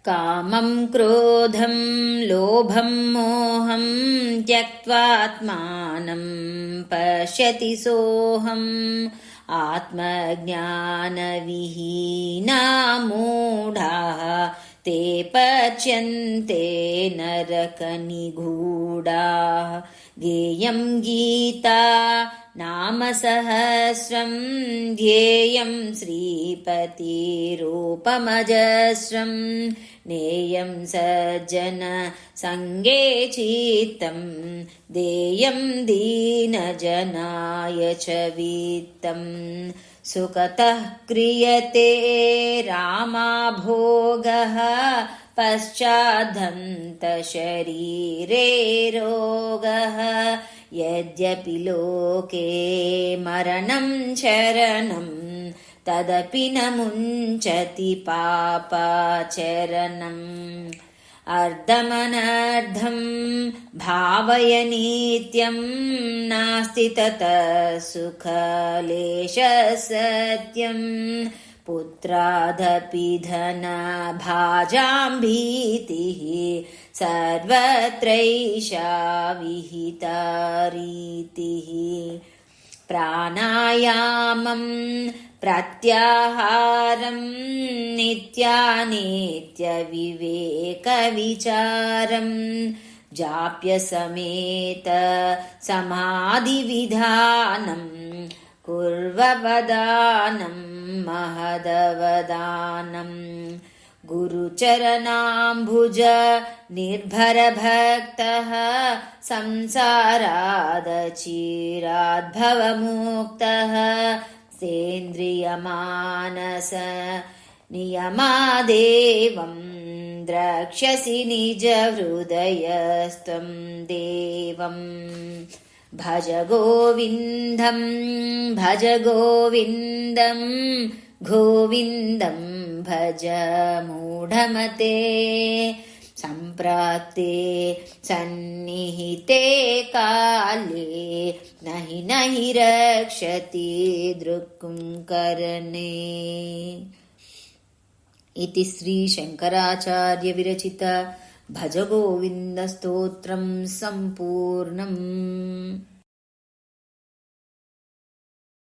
कामं क्रोधं लोभं मोहं त्यक्त्वात्मानं पश्यति सोऽहम् आत्मज्ञानविहीना मूढाः ते पच्यन्ते नरकनिगूढाः गेयं गीता नाम सहस्रं ध्येयं श्रीपतिरूपमजस्रं नेयं सज्जन संगे चित्तं देयं दीनजनाय च वित्तं सुखतः क्रियते रामाभोगः पश्चाद्धन्तशरीरे रोगः यद्यपि लोके मरणं चरणं तदपि न मुञ्चति पापाचरणम् अर्धमनर्धं भावय नित्यं नास्ति ततः सुखलेशः सत्यं पुत्रादपि धनभाजां भीतिः सर्वत्रैषा विहिता रीतिः प्राणायामं प्रत्याहारं नित्यानित्यविवेकविचारं जाप्यसमेत समाधिविधानं कुर्ववदानं महदवदानम् गुरुचरणाम्बुज निर्भरभक्तः संसारादचिराद्भवमुक्तः सेन्द्रियमानस नियमादेवं द्रक्ष्यसि निजहृदयस्त्वं देवम् भज गोविन्दं भज गोविन्दं गोविन्दं भज मूढमते सम्प्राप्ते सन्निहिते काले नहि रक्षति दृक्कुंकरणे। इति श्री शंकराचार्य विरचित भज गोविन्द स्तोत्रं सम्पूर्णम्।